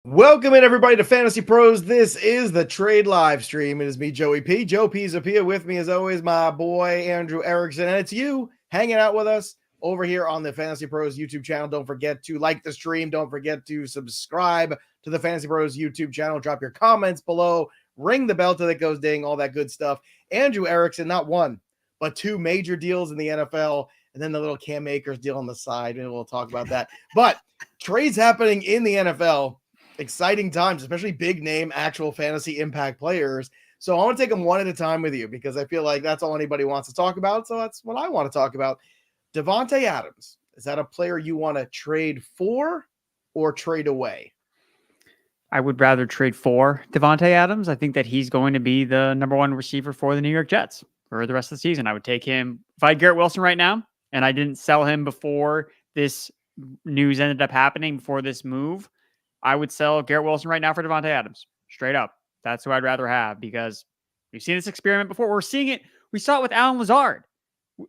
Welcome in, everybody, to Fantasy Pros. This is the trade live stream. It is me, Joey P. Joe P. Zapia. With me, as always, my boy, Andrew Erickson. And it's you hanging out with us over here on the Fantasy Pros YouTube channel. Don't forget to like the stream. Don't forget to subscribe to the Fantasy Pros YouTube channel. Drop your comments below. Ring the bell till it goes ding. All that good stuff. Andrew Erickson, not one, but two major deals in the NFL. And then the little Cam Akers deal on the side. And we'll talk about that. But trades happening in the NFL. Exciting times, especially big name, actual fantasy impact players. So I want to take them one at a time with you because I feel like that's all anybody wants to talk about. So that's what I want to talk about. Davante Adams. Is that a player you want to trade for or trade away? I would rather trade for Davante Adams. I think that he's going to be the number one receiver for the New York Jets for the rest of the season. I would take him. If I had Garrett Wilson right now and I didn't sell him before this news ended up happening, before this move, I would sell Garrett Wilson right now for Davante Adams. Straight up. That's who I'd rather have because we've seen this experiment before. We're seeing it. We saw it with Allen Lazard.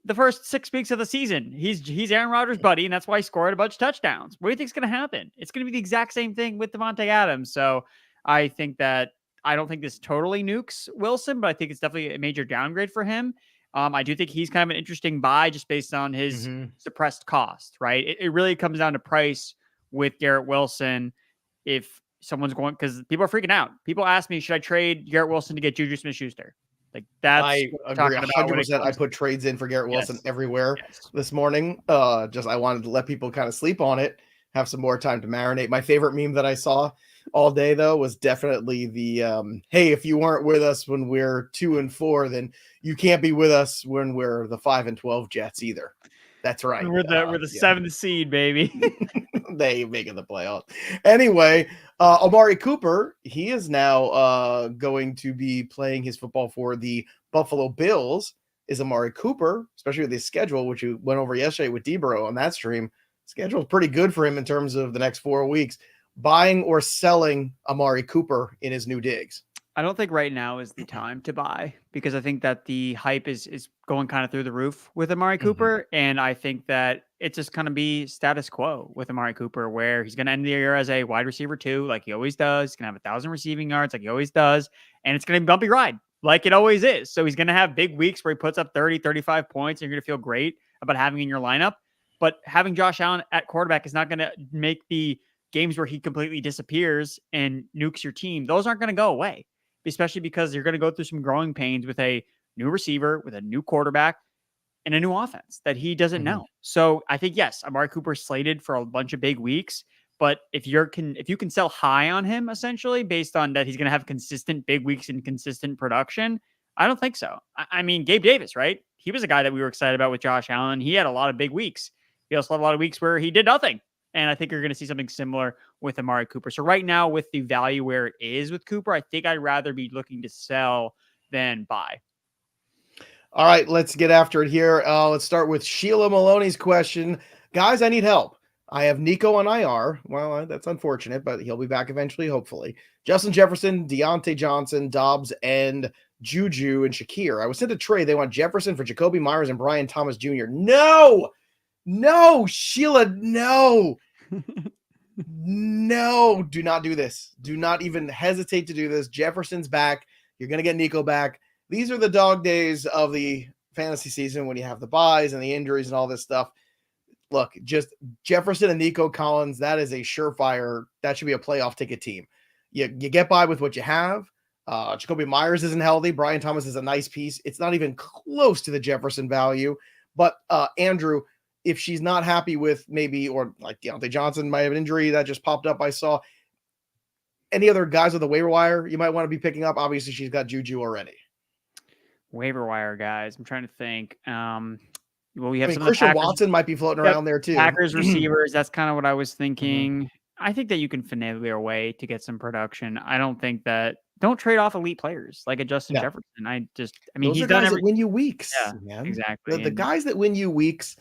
The first 6 weeks of the season, he's Aaron Rodgers' buddy, and that's why he scored a bunch of touchdowns. What do you think is going to happen? It's going to be the exact same thing with Davante Adams. So I think that I don't think this totally nukes Wilson, but I think it's definitely a major downgrade for him. I do think he's kind of an interesting buy just based on his suppressed cost, right? It really comes down to price with Garrett Wilson. If someone's going, because people are freaking out. People ask me, should I trade Garrett Wilson to get Juju Smith-Schuster? Like that's I agree 100%. I put trades in for Garrett Wilson everywhere this morning. I wanted to let people kind of sleep on it, have some more time to marinate. My favorite meme that I saw all day though was definitely the hey, if you weren't with us when we're 2-4, then you can't be with us when we're the 5-12 Jets either. That's right. We're the 7th seed, baby. They making the playoffs. Anyway, Amari Cooper, he is now going to be playing his football for the Buffalo Bills. Is Amari Cooper, especially with his schedule, which you went over yesterday with Debro on that stream. Schedule is pretty good for him in terms of the next 4 weeks. Buying or selling Amari Cooper in his new digs? I don't think right now is the time to buy because I think that the hype is going kind of through the roof with Amari Cooper. And I think that it's just going to be status quo with Amari Cooper, where he's going to end the year as a wide receiver 2, like he always does. He's going to have 1,000 receiving yards like he always does. And it's going to be bumpy ride like it always is. So he's going to have big weeks where he puts up 30, 35 points. And you're going to feel great about having in your lineup. But having Josh Allen at quarterback is not going to make the games where he completely disappears and nukes your team. Those aren't going to go away, especially because you're going to go through some growing pains with a new receiver, with a new quarterback, and a new offense that he doesn't know. So I think, yes, Amari Cooper is slated for a bunch of big weeks, but if you can sell high on him, essentially, based on that he's going to have consistent big weeks and consistent production, I don't think so. I mean, Gabe Davis, right? He was a guy that we were excited about with Josh Allen. He had a lot of big weeks. He also had a lot of weeks where he did nothing. And I think you're going to see something similar with Amari Cooper. So right now, with the value where it is with Cooper, I think I'd rather be looking to sell than buy. All right, let's get after it here. Let's start with Sheila Maloney's question. Guys, I need help. I have Nico on IR. Well, that's unfortunate, but he'll be back eventually, hopefully. Justin Jefferson, Deontay Johnson, Dobbs, and Juju and Shakir. I was sent a trade. They want Jefferson for Jakobi Meyers and Brian Thomas Jr. No, Sheila, no. No, do not do this. Do not even hesitate to do this. Jefferson's back. You're going to get Nico back. These are the dog days of the fantasy season when you have the buys and the injuries and all this stuff. Look, just Jefferson and Nico Collins, that is a surefire. That should be a playoff ticket team. You get by with what you have. Jakobi Meyers isn't healthy. Brian Thomas is a nice piece. It's not even close to the Jefferson value. But Andrew, if she's not happy with maybe, or like Deontay Johnson might have an injury that just popped up. I saw any other guys on the waiver wire you might want to be picking up. Obviously, she's got Juju already. Waiver wire guys. I'm trying to think. Well, we have some Christian Watson might be floating around there too. Packers receivers. That's kind of what I was thinking. I think that you can finagle your way to get some production. I don't think that. Don't trade off elite players like a Justin Jefferson. I mean, those are guys that win you weeks. Yeah, man. Exactly. The guys that win you weeks,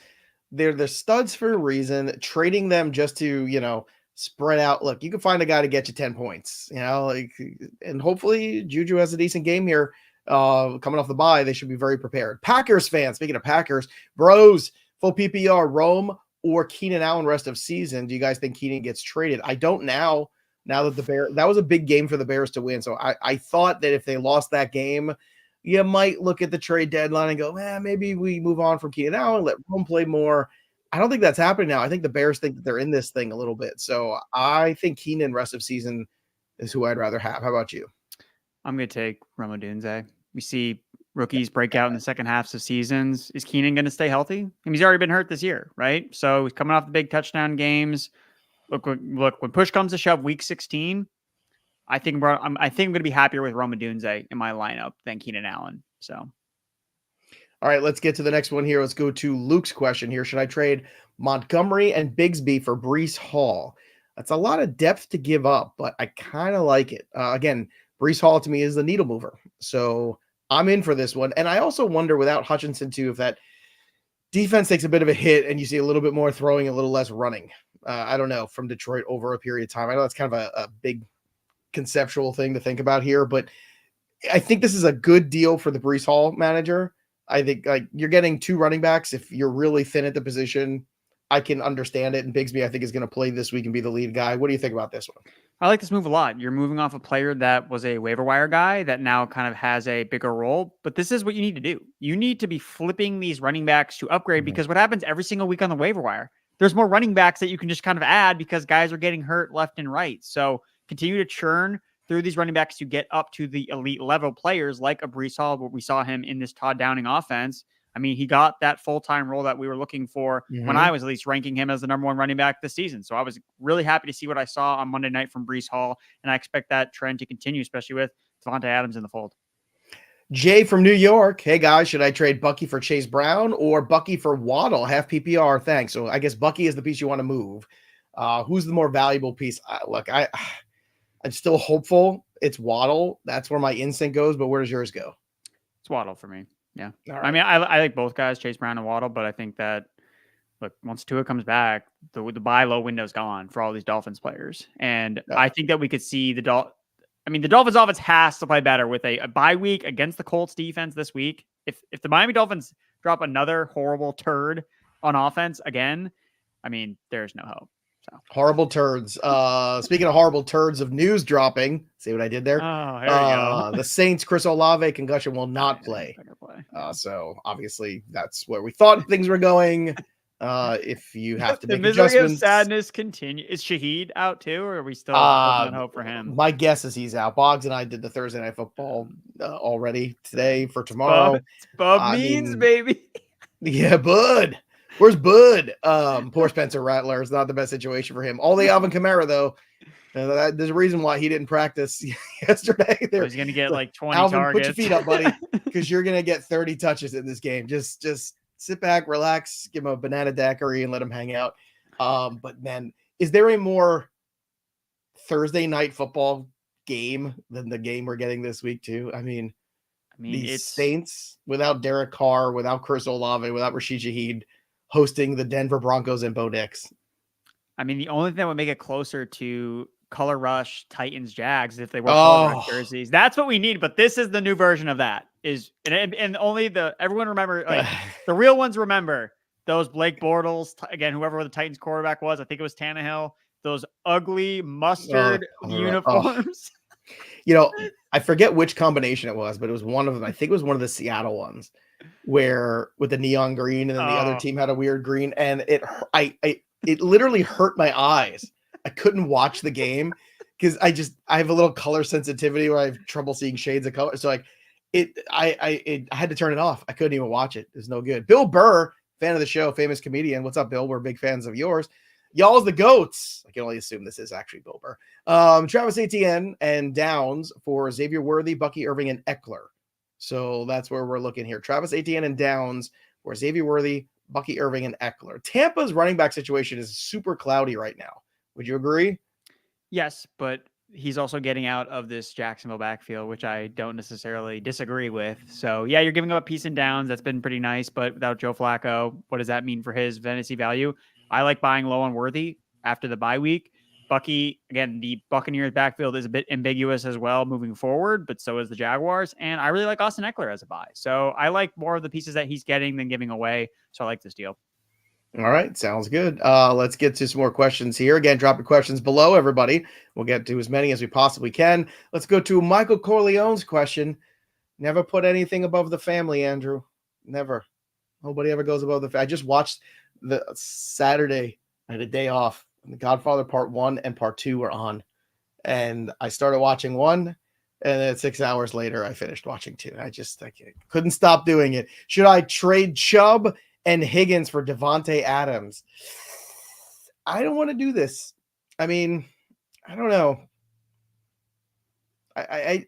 they're the studs for a reason. Trading them just to, spread out. Look, you can find a guy to get you 10 points, and hopefully Juju has a decent game here. Coming off the bye, they should be very prepared. Packers fans, speaking of Packers, bros, full PPR, Rome or Keenan Allen rest of season. Do you guys think Keenan gets traded? I don't now that that was a big game for the Bears to win. So I thought that if they lost that game, you might look at the trade deadline and go, man, maybe we move on from Keenan Allen, let Rome play more. I don't think that's happening now. I think the Bears think that they're in this thing a little bit. So I think Keenan rest of season is who I'd rather have. How about you? I'm going to take Odunze. We see rookies break out in the second halves of seasons. Is Keenan going to stay healthy? I mean, he's already been hurt this year, right? So he's coming off the big touchdown games. Look, when push comes to shove, week 16, I think I'm going to be happier with Odunze in my lineup than Keenan Allen. So, all right, let's get to the next one here. Let's go to Luke's question here. Should I trade Montgomery and Bigsby for Breece Hall? That's a lot of depth to give up, but I kind of like it. Again, Breece Hall to me is the needle mover. So I'm in for this one. And I also wonder without Hutchinson too, if that defense takes a bit of a hit and you see a little bit more throwing, a little less running. I don't know, from Detroit over a period of time. I know that's kind of a big conceptual thing to think about here, but I think this is a good deal for the Breece Hall manager. I think you're getting 2 running backs. If you're really thin at the position, I can understand it. And Bigsby, I think, is going to play this week and be the lead guy. What do you think about this one? I like this move a lot. You're moving off a player that was a waiver wire guy that now kind of has a bigger role. But this is what you need to do. You need to be flipping these running backs to upgrade because what happens every single week on the waiver wire, there's more running backs that you can just kind of add because guys are getting hurt left and right. So continue to churn through these running backs to get up to the elite level players like a Breece Hall, where we saw him in this Todd Downing offense. I mean, he got that full-time role that we were looking for when I was at least ranking him as the number 1 running back this season. So I was really happy to see what I saw on Monday night from Breece Hall, and I expect that trend to continue, especially with Davante Adams in the fold. Jay from New York. Hey, guys, should I trade Bucky for Chase Brown or Bucky for Waddle? Half PPR, thanks. So I guess Bucky is the piece you want to move. Who's the more valuable piece? Look, I'm still hopeful it's Waddle. That's where my instinct goes, but where does yours go? It's Waddle for me. Yeah. Right. I mean, I like both guys, Chase Brown and Waddle, but I think that, look, once Tua comes back, the buy low window's gone for all these Dolphins players. And I think that we could see I mean, the Dolphins offense has to play better with a bye week against the Colts defense this week. If the Miami Dolphins drop another horrible turd on offense again, I mean, there's no hope. So horrible turds. Speaking of horrible turds of news dropping, see what I did there? Oh, here we go. The Saints, Chris Olave concussion will not play. So obviously that's where we thought things were going. If you have to make the misery adjustments, of sadness continue. Is Shaheed out too, or are we still holding hope for him? My guess is he's out. Boggs and I did the Thursday Night Football already today for tomorrow. Bub baby. Yeah, Bud. Where's Bud? Poor Spencer Rattler. It's not the best situation for him. All the Alvin Kamara though. There's a reason why he didn't practice yesterday. He's going to get like 20 Alvin, targets. Put your feet up, buddy, because you're going to get 30 touches in this game. Just sit back, relax, give him a banana daiquiri, and let him hang out. But man, is there a more Thursday Night Football game than the game we're getting this week too? I mean, these Saints without Derek Carr, without Chris Olave, without Rashid Shaheed, hosting the Denver Broncos and Bo Nix. I mean, the only thing that would make it closer to Color Rush, Titans, Jags, if they were Color Rush jerseys. That's what we need, but this is the new version of that. And only everyone remember, like, the real ones remember those Blake Bortles, again, whoever the Titans quarterback was, I think it was Tannehill, those ugly mustard uniforms. I forget which combination it was, but it was one of them. I think it was one of the Seattle ones where with the neon green and then the other team had a weird green, and it literally hurt my eyes. I couldn't watch the game because I have a little color sensitivity where I have trouble seeing shades of color. So I had to turn it off. I couldn't even watch it. It's no good. Bill Burr, fan of the show, famous comedian. What's up, Bill? We're big fans of yours. Y'all's the goats. I can only assume this is actually Bill Burr. Travis Etienne and Downs for Xavier Worthy, Bucky, Irving, and Eckler. So that's where we're looking here. Travis Etienne and Downs for Xavier Worthy, Bucky, Irving, and Eckler. Tampa's running back situation is super cloudy right now. Would you agree? Yes, but he's also getting out of this Jacksonville backfield, which I don't necessarily disagree with. So, yeah, you're giving up a piece in Downs. That's been pretty nice, but without Joe Flacco, what does that mean for his fantasy value? I like buying low on Worthy after the bye week. Bucky, again, the Buccaneers backfield is a bit ambiguous as well moving forward, but so is the Jaguars. And I really like Austin Eckler as a buy. So I like more of the pieces that he's getting than giving away. So I like this deal. All right. Sounds good. Let's get to some more questions here. Again, drop your questions below, everybody. We'll get to as many as we possibly can. Let's go to Michael Corleone's question. Never put anything above the family, Andrew. Never. Nobody ever goes above the family. I just watched the Saturday. I had a day off. The Godfather Part 1 and Part 2 were on. And I started watching 1. And then 6 hours later, I finished watching 2. I couldn't stop doing it. Should I trade Chubb and Higgins for Davante Adams? I don't want to do this. I mean, I don't know. I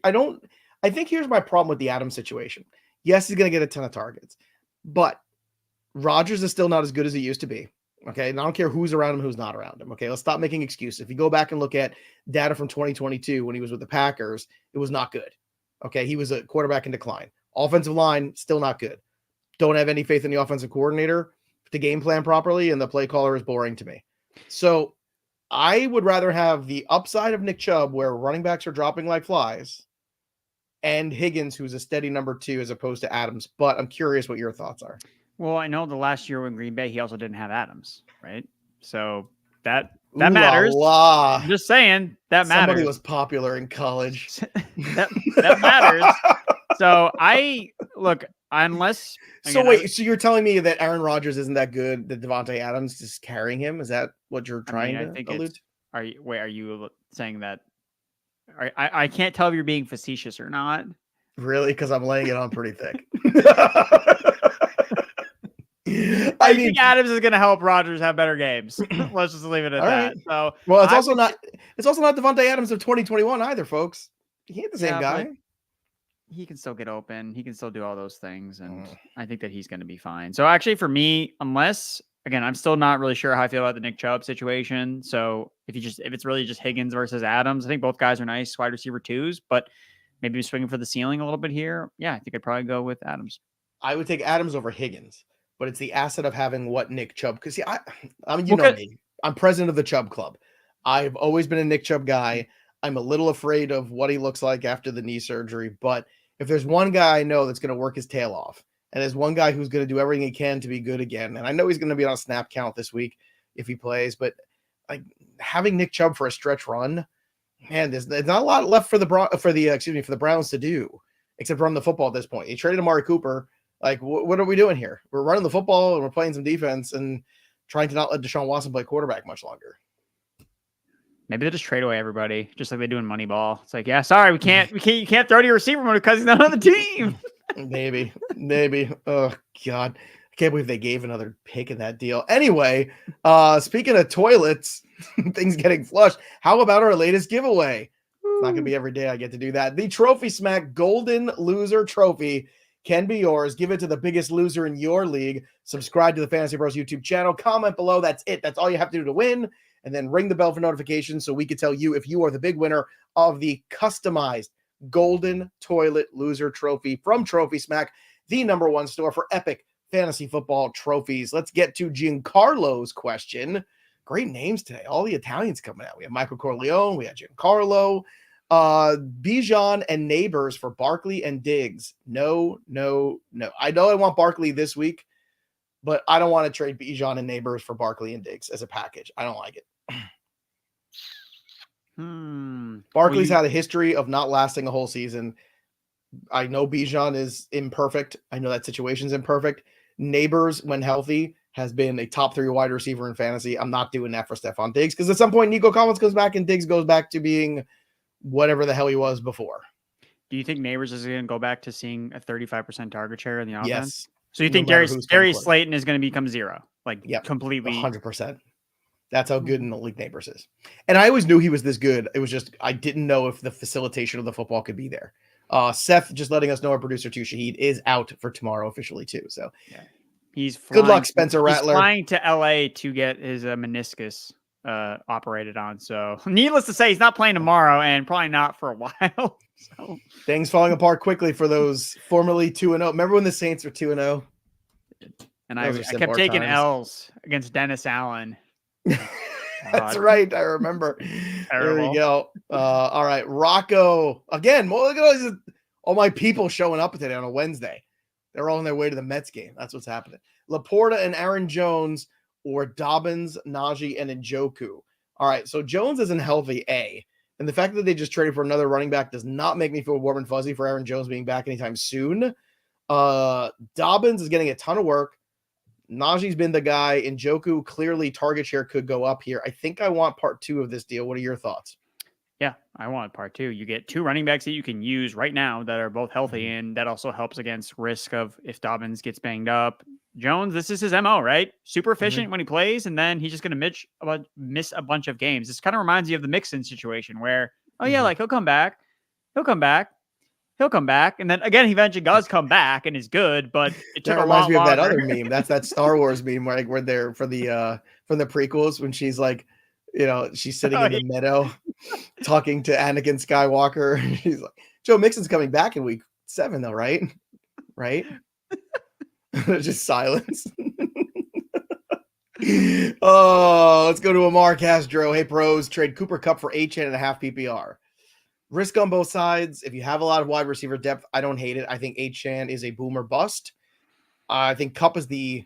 think here's my problem with the Adams situation. Yes, he's going to get a ton of targets, but Rodgers is still not as good as he used to be. Okay. And I don't care who's around him, who's not around him. Okay. Let's stop making excuses. If you go back and look at data from 2022, when he was with the Packers, it was not good. Okay. He was a quarterback in decline. Offensive line, still not good. Don't have any faith in the offensive coordinator to game plan properly, and the play caller is boring to me. So I would rather have the upside of Nick Chubb, where running backs are dropping like flies, and Higgins, who's a steady number 2, as opposed to Adams. But I'm curious what your thoughts are. Well, I know the last year in Green Bay, he also didn't have Adams, right? So that matters. I'm just saying that matters. Somebody was popular in college. that matters. So unless. So you're telling me that Aaron Rodgers isn't that good, that Davante Adams is carrying him? Is that what you're trying to allude to? Are you saying that? I can't tell if you're being facetious or not. Really? Because I'm laying it on pretty thick. I think Adams is going to help Rodgers have better games. Let's just leave it at that. Right. So, well, it's also not Davante Adams of 2021 either, folks. He ain't the same guy. He can still get open. He can still do all those things. And I think that he's going to be fine. So actually for me, unless, again, I'm still not really sure how I feel about the Nick Chubb situation. So if it's really just Higgins versus Adams, I think both guys are nice wide receiver 2s, but maybe swinging for the ceiling a little bit here. Yeah, I think I'd probably go with Adams. I would take Adams over Higgins, but it's the asset of having what Nick Chubb, because I mean, you know me, I'm president of the Chubb Club. I've always been a Nick Chubb guy. I'm a little afraid of what he looks like after the knee surgery. But if there's one guy I know that's going to work his tail off, and there's one guy who's going to do everything he can to be good again, and I know he's going to be on a snap count this week if he plays, but like having Nick Chubb for a stretch run, man, there's not a lot left for the Browns to do except run the football at this point. He traded Amari Cooper. Like, what are we doing here? We're running the football and we're playing some defense and trying to not let Deshaun Watson play quarterback much longer. Maybe they'll just trade away everybody, just like they do in Moneyball. It's like, yeah, sorry, you can't throw to your receiver because he's not on the team. Maybe. Oh God, I can't believe they gave another pick in that deal. Anyway, speaking of toilets, things getting flushed. How about our latest giveaway? It's not gonna be every day I get to do that. The Trophy Smack Golden Loser Trophy can be yours. Give it to the biggest loser in your league. Subscribe to the Fantasy Bros YouTube channel. Comment below. That's it. That's all you have to do to win. And then ring the bell for notifications so we can tell you if you are the big winner of the customized Golden Toilet Loser Trophy from Trophy Smack, the #1 store for epic fantasy football trophies. Let's get to Giancarlo's question. Great names today. All the Italians coming out. We have Michael Corleone. We have Giancarlo. Bijan and Nabers for Barkley and Diggs. No. I know I want Barkley this week, but I don't want to trade Bijan and Nabers for Barkley and Diggs as a package. I don't like it. Barkley's had a history of not lasting a whole season. I know Bijan is imperfect. I know that situation's imperfect. Nabers, when healthy, has been a top 3 wide receiver in fantasy. I'm not doing that for Stefon Diggs because at some point Nico Collins goes back and Diggs goes back to being whatever the hell he was before. Do you think Nabers is going to go back to seeing a 35% target share in the offense? Yes. So you think Darius Slayton is going to become 0? Like, completely? 100%. That's how good in the league Nabers is. And I always knew he was this good. It was just, I didn't know if the facilitation of the football could be there. Seth just letting us know, our producer too, Shahid, is out for tomorrow officially too. So yeah. He's flying, good luck, Spencer Rattler. He's flying to LA to get his meniscus operated on. So needless to say, he's not playing tomorrow and probably not for a while. So things falling apart quickly for those formerly 2-0. Remember when the Saints were 2-0? And I kept taking L's against Dennis Allen. That's right. I remember. Terrible. There we go. All right. Rocco. Again, look at all my people showing up today on a Wednesday. They're all on their way to the Mets game. That's what's happening. LaPorta and Aaron Jones or Dobbins, Najee, and Njoku. All right. So Jones isn't healthy, A. And the fact that they just traded for another running back does not make me feel warm and fuzzy for Aaron Jones being back anytime soon. Dobbins is getting a ton of work. Najee's been the guy. Njoku, clearly target share could go up here. I think I want part 2 of this deal. What are your thoughts? Yeah, I want part 2. You get 2 running backs that you can use right now that are both healthy, and that also helps against risk of if Dobbins gets banged up. Jones, this is his MO, right? Super efficient when he plays, and then he's just going to miss a bunch of games. This kind of reminds you of the Mixon situation where, like he'll come back. And then again, he eventually does come back and is good, but it took a lot longer. That reminds me of that other meme. That's that Star Wars meme where they're for the prequels when she's like, she's sitting in the meadow talking to Anakin Skywalker. And she's like, Joe Mixon's coming back in week 7 though, right? Right? Just silence. Let's go to Amar Castro. Hey pros, trade Cooper Kupp for Achane and a half PPR. Risk on both sides. If you have a lot of wide receiver depth, I don't hate it. I think Achane is a boomer bust. I think Kupp is the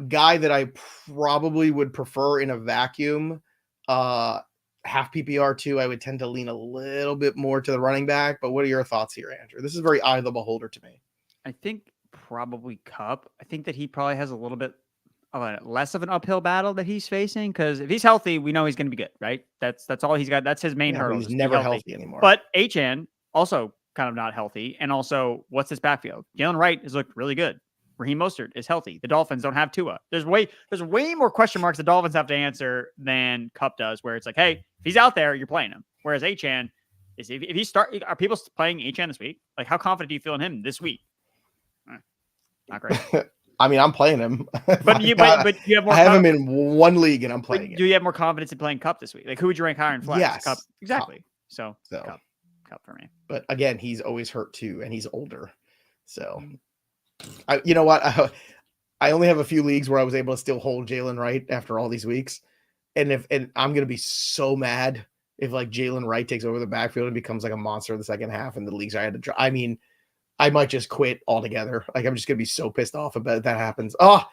guy that I probably would prefer in a vacuum. Half PPR too, I would tend to lean a little bit more to the running back. But what are your thoughts here, Andrew? This is very eye of the beholder to me. I think probably Kupp. I think that he probably has a little bit less of an uphill battle that he's facing, because if he's healthy, we know he's going to be good, right? That's all he's got. That's his main hurdle. He's never healthy anymore. But Achane also kind of not healthy, and also what's his backfield? Jalen Wright has looked really good. Raheem Mostert is healthy. The Dolphins don't have Tua. There's way more question marks the Dolphins have to answer than Kupp does, where it's like, hey, if he's out there, you're playing him. Whereas Achane is if he are people playing Achane this week? Like, how confident do you feel in him this week? Not great. I mean, I'm playing him. But you have more. I have him in one league, and I'm playing him. Do you have more confidence in playing Kupp this week? Like, who would you rank higher in flex? Yes, Kupp. Exactly. So Kupp for me. But again, he's always hurt too, and he's older. So, you know what? I only have a few leagues where I was able to still hold Jaylen Wright after all these weeks, and I'm going to be so mad if like Jaylen Wright takes over the backfield and becomes like a monster in the second half and the leagues I had to try. I mean, I might just quit altogether. Like, I'm just going to be so pissed off about that happens. Oh,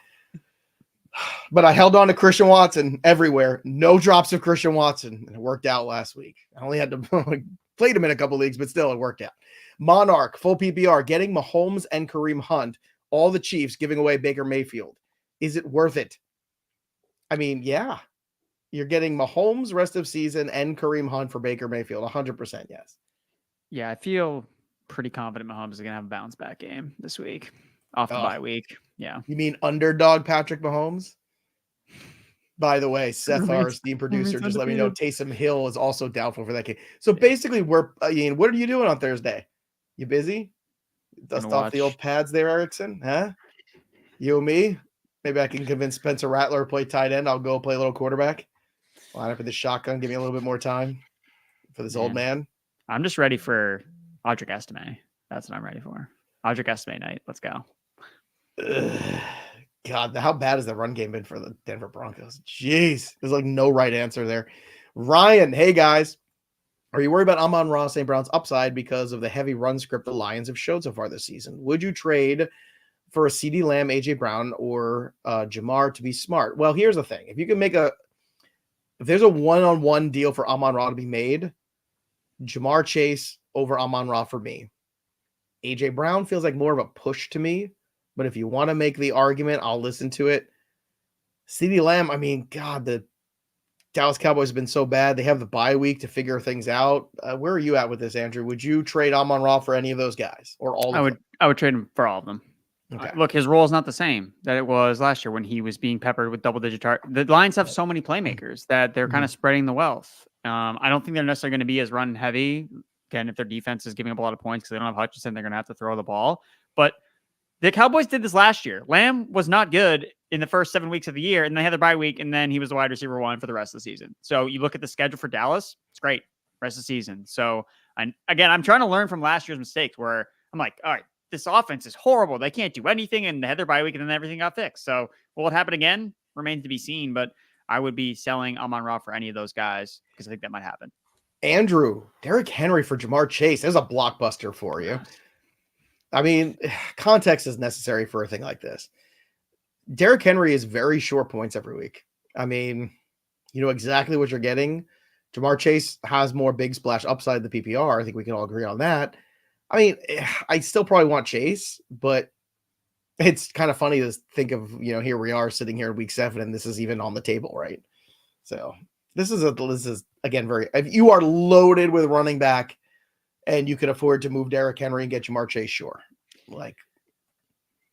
but I held on to Christian Watson everywhere. No drops of Christian Watson. And it worked out last week. I only had to played him in a couple leagues, but still it worked out. Monarch, full PPR, getting Mahomes and Kareem Hunt, all the Chiefs giving away Baker Mayfield. Is it worth it? I mean, yeah. You're getting Mahomes rest of season and Kareem Hunt for Baker Mayfield. 100% yes. Yeah, I feel pretty confident Mahomes is going to have a bounce back game this week off the bye week. Yeah. You mean underdog Patrick Mahomes? By the way, Seth, our esteemed producer, just let me know Taysom Hill is also doubtful for that game. So basically, what are you doing on Thursday? You busy? Dust off the old pads there, Erickson? Huh? You and me? Maybe I can convince Spencer Rattler to play tight end. I'll go play a little quarterback. Line up with the shotgun. Give me a little bit more time for this old man. I'm just ready for Audric Estime. That's what I'm ready for. Audric Estime night. Let's go. God, how bad has the run game been for the Denver Broncos? Jeez, there's like no right answer there. Ryan, hey guys. Are you worried about Amon-Ra St. Brown's upside because of the heavy run script the Lions have showed so far this season? Would you trade for a CeeDee Lamb, AJ Brown, or Jamar to be smart? Well, here's the thing. If you can make if there's a one-on-one deal for Amon-Ra to be made, Jamar Chase over Amon-Ra for me. AJ Brown feels like more of a push to me, but if you want to make the argument, I'll listen to it. CeeDee Lamb, I mean, God, the Dallas Cowboys have been so bad. They have the bye week to figure things out. Where are you at with this, Andrew? Would you trade Amon-Ra for any of those guys or all of them? I would trade him for all of them. Okay. Look, his role is not the same that it was last year when he was being peppered with double-digit targets. The Lions have so many playmakers that they're kind of spreading the wealth. I don't think they're necessarily going to be as run-heavy. Again, if their defense is giving up a lot of points because they don't have Hutchinson, they're going to have to throw the ball. But the Cowboys did this last year. Lamb was not good in the first 7 weeks of the year, and they had their bye week, and then he was the wide receiver 1 for the rest of the season. So you look at the schedule for Dallas, it's great. Rest of the season. So, I'm trying to learn from last year's mistakes where I'm like, all right, this offense is horrible. They can't do anything, and they had their bye week, and then everything got fixed. So will it happen again? Remains to be seen, but I would be selling Amon-Ra for any of those guys because I think that might happen. Andrew, Derrick Henry for Jamar Chase. There's a blockbuster for you. I mean, context is necessary for a thing like this. Derrick Henry is very short points every week. I mean, you know exactly what you're getting. Jamar Chase has more big splash upside the PPR. I think we can all agree on that. I mean, I still probably want Chase, but it's kind of funny to think of, here we are sitting here in week 7 and this is even on the table, right? So this is again, if you are loaded with running back and you can afford to move Derrick Henry and get Jamar Chase, sure. Like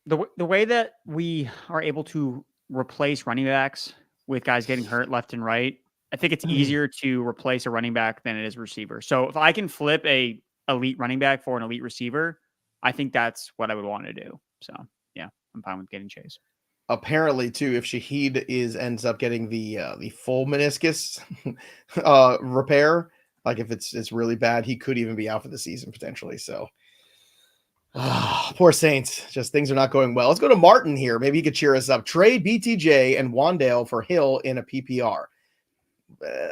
the way that we are able to replace running backs with guys getting hurt left and right, I think it's easier to replace a running back than it is a receiver. So if I can flip a elite running back for an elite receiver, I think that's what I would want to do. So yeah, I'm fine with getting Chase. Apparently, too, if Shaheed ends up getting the full meniscus repair, like if it's really bad, he could even be out for the season potentially. So, poor Saints, just things are not going well. Let's go to Martin here. Maybe he could cheer us up. Trade BTJ and Wan'Dale for Hill in a PPR.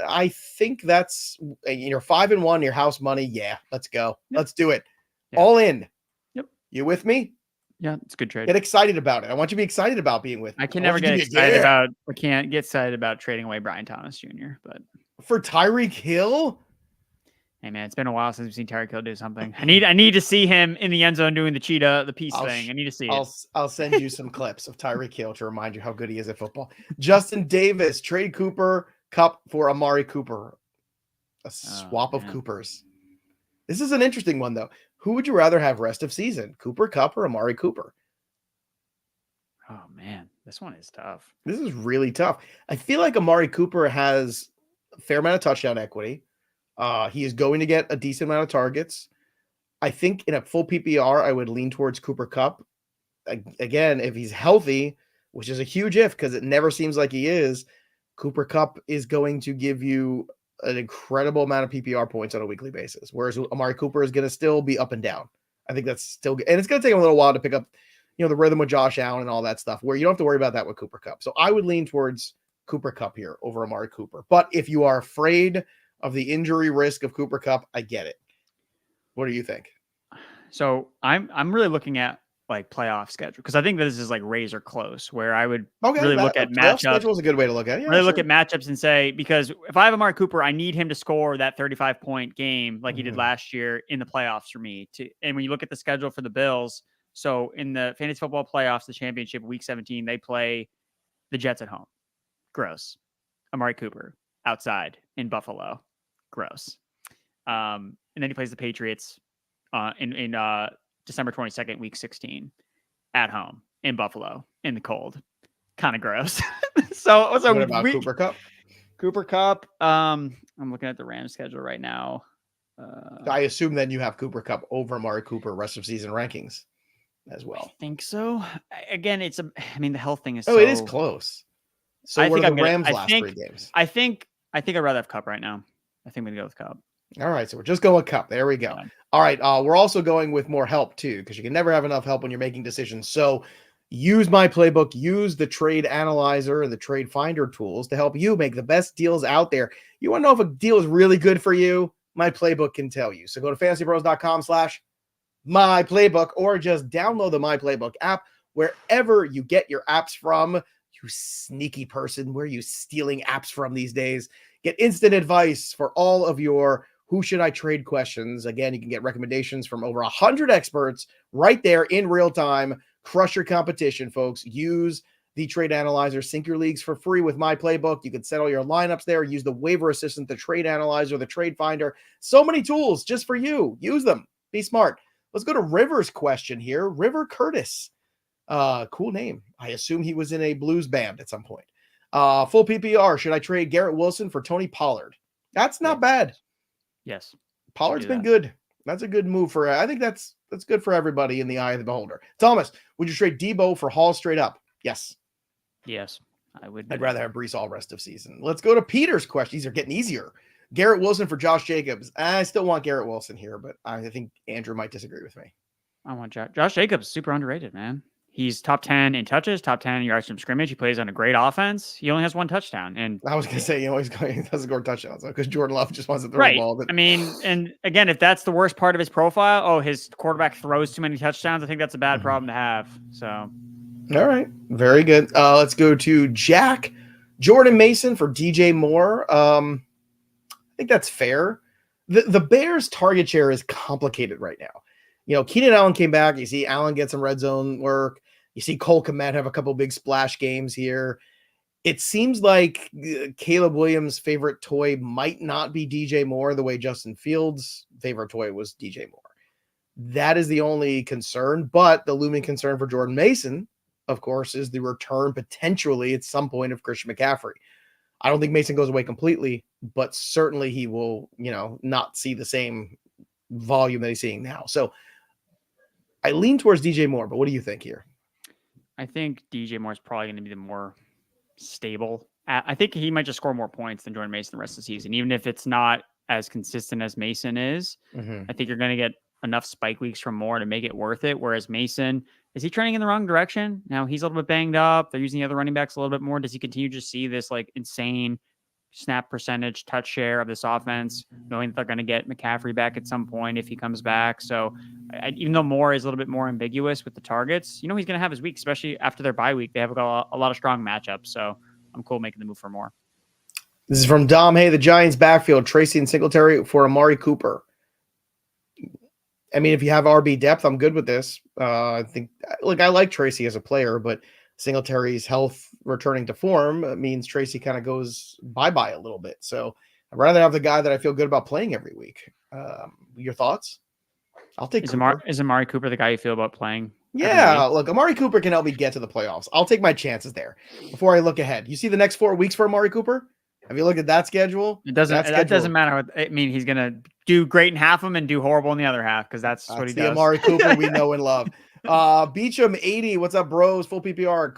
I think that's 5-1, your house money. Yeah, let's go. Yep. Let's do it. Yeah. All in. Yep. You with me? Yeah, it's a good trade. Get excited about it. I want you to be excited about being with me. I can't get excited about trading away Brian Thomas Jr., but for Tyreek Hill. Hey man, it's been a while since we've seen Tyreek Hill do something. I need to see him in the end zone doing the cheetah, the piece thing. I need to see it. I'll send you some clips of Tyreek Hill to remind you how good he is at football. Justin Davis, trade Cooper Kupp for Amari Cooper. A swap of Coopers. This is an interesting one though. Who would you rather have rest of season? Cooper Kupp or Amari Cooper? Oh man, this one is tough. This is really tough. I feel like Amari Cooper has a fair amount of touchdown equity. He is going to get a decent amount of targets. I think in a full PPR, I would lean towards Cooper Kupp. Again, if he's healthy, which is a huge if because it never seems like he is, Cooper Kupp is going to give you an incredible amount of PPR points on a weekly basis, whereas Amari Cooper is going to still be up and down. I think that's still good. And it's going to take him a little while to pick up, the rhythm with Josh Allen and all that stuff, where you don't have to worry about that with Cooper Kupp. So I would lean towards Cooper Kupp here over Amari Cooper. But if you are afraid of the injury risk of Cooper Kupp. I get it. What do you think? So I'm really looking at like playoff schedule because I think this is like razor close where I would really look at playoff matchups. Schedule is a good way to look at it. Yeah, really look at matchups and say, because if I have Amari Cooper, I need him to score that 35-point game like he did last year in the playoffs for me. And when you look at the schedule for the Bills, so in the fantasy football playoffs, the championship, week 17, they play the Jets at home. Gross. Amari Cooper outside in Buffalo. Gross. And then he plays the Patriots in December 22nd, week 16 at home in Buffalo in the cold. Kind of gross. so what about Cooper Kupp? Cooper Kupp. I'm looking at the Rams schedule right now. I assume then you have Cooper Kupp over Amari Cooper rest of season rankings as well. I think so. Again, the health thing is it is close. So I what think are the Rams' last 3 games? I think I'd rather have Kupp right now. I think we're gonna go with Kupp. All right, so we're just going with Kupp. There we go. Yeah. All right, we're also going with more help too, because you can never have enough help when you're making decisions. So use my playbook, use the trade analyzer and the trade finder tools to help you make the best deals out there. You want to know if a deal is really good for you? My playbook can tell you. So go to fantasypros.com/myplaybook or just download the My Playbook app wherever you get your apps from. You sneaky person, where are you stealing apps from these days? Get instant advice for all of your who should I trade questions. Again, you can get recommendations from over 100 experts right there in real time. Crush your competition, folks. Use the trade analyzer. Sync your leagues for free with My Playbook. You can set all your lineups there. Use the waiver assistant, the trade analyzer, the trade finder. So many tools just for you. Use them. Be smart. Let's go to River's question here. River Curtis. Cool name. I assume he was in a blues band at some point. Full PPR. Should I trade Garrett Wilson for Tony Pollard? That's not bad. Yes. Pollard's been good. That's a good move for, I think that's good for everybody in the eye of the beholder. Thomas, would you trade Debo for Hall straight up? Yes. Yes, I would. I'd rather have Breece all rest of season. Let's go to Peter's question. These are getting easier. Garrett Wilson for Josh Jacobs. I still want Garrett Wilson here, but I think Andrew might disagree with me. I want Josh Jacobs. Super underrated, man. He's top 10 in touches, top 10 in yards from scrimmage. He plays on a great offense. He only has 1 touchdown. And I was going to say, he doesn't score touchdowns because Jordan Love just wants to throw the ball. But... I mean, and again, if that's the worst part of his profile, his quarterback throws too many touchdowns, I think that's a bad problem to have. So, all right. Very good. Let's go to Jack. Jordan Mason for DJ Moore. I think that's fair. The Bears target share is complicated right now. Keenan Allen came back. You see Allen get some red zone work. You see Cole Kmet have a couple big splash games here. It seems like Caleb Williams' favorite toy might not be DJ Moore the way Justin Fields' favorite toy was DJ Moore. That is the only concern, but the looming concern for Jordan Mason, of course, is the return potentially at some point of Christian McCaffrey. I don't think Mason goes away completely, but certainly he will, not see the same volume that he's seeing now. So I lean towards DJ Moore, but what do you think here? I think DJ Moore is probably going to be the more stable. I think he might just score more points than Jordan Mason the rest of the season, even if it's not as consistent as Mason is. I think you're going to get enough spike weeks from Moore to make it worth it. Whereas Mason, is he trending in the wrong direction? Now he's a little bit banged up. They're using the other running backs a little bit more. Does he continue to see this like insane snap percentage, touch share of this offense, knowing that they're going to get McCaffrey back at some point if he comes back? So even though Moore is a little bit more ambiguous with the targets, he's going to have his week, especially after their bye week. They have a lot of strong matchups. So I'm cool making the move for Moore. This is from Dom. Hey, the Giants backfield, Tracy and Singletary for Amari Cooper. I mean, if you have RB depth, I'm good with this. I think, I like Tracy as a player, but Singletary's health returning to form means Tracy kind of goes bye-bye a little bit. So I'd rather have the guy that I feel good about playing every week. Your thoughts? I'll take Is Amari Cooper the guy you feel about playing? Yeah, look, Amari Cooper can help me get to the playoffs. I'll take my chances there before I look ahead. You see the next 4 weeks for Amari Cooper? Have you looked at that schedule? That doesn't matter. I mean, he's going to do great in half of them and do horrible in the other half because that's what he does. The Amari Cooper we know and love. Beecham 80, what's up, bros? Full PPR,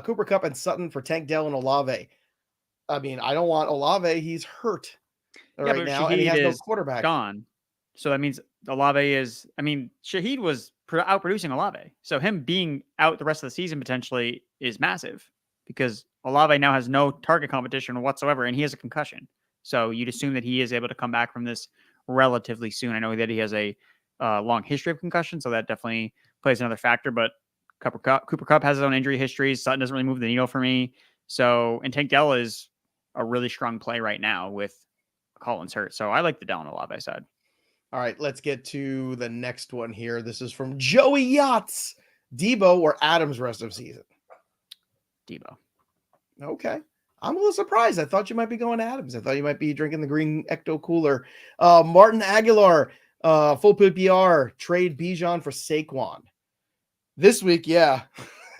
Cooper Kupp and Sutton for Tank Dell and Olave. I mean, I don't want Olave. He's hurt right now, and he has no quarterback. Gone. So that means Olave is. I mean, Shaheed was outproducing Olave, so him being out the rest of the season potentially is massive because Olave now has no target competition whatsoever, and he has a concussion. So you'd assume that he is able to come back from this relatively soon. I know that he has a long history of concussion, so that definitely plays another factor. But Cooper Kupp has his own injury history. Sutton doesn't really move the needle for me. So, and Tank Dell is a really strong play right now with Collins hurt. So I like the Dell a lot, I said. All right, let's get to the next one here. This is from Joey Yachts. Debo or Adams rest of season? Debo. Okay. I'm a little surprised. I thought you might be going Adams. I thought you might be drinking the green Ecto Cooler. Martin Aguilar, full PPR, trade Bijan for Saquon. This week, yeah.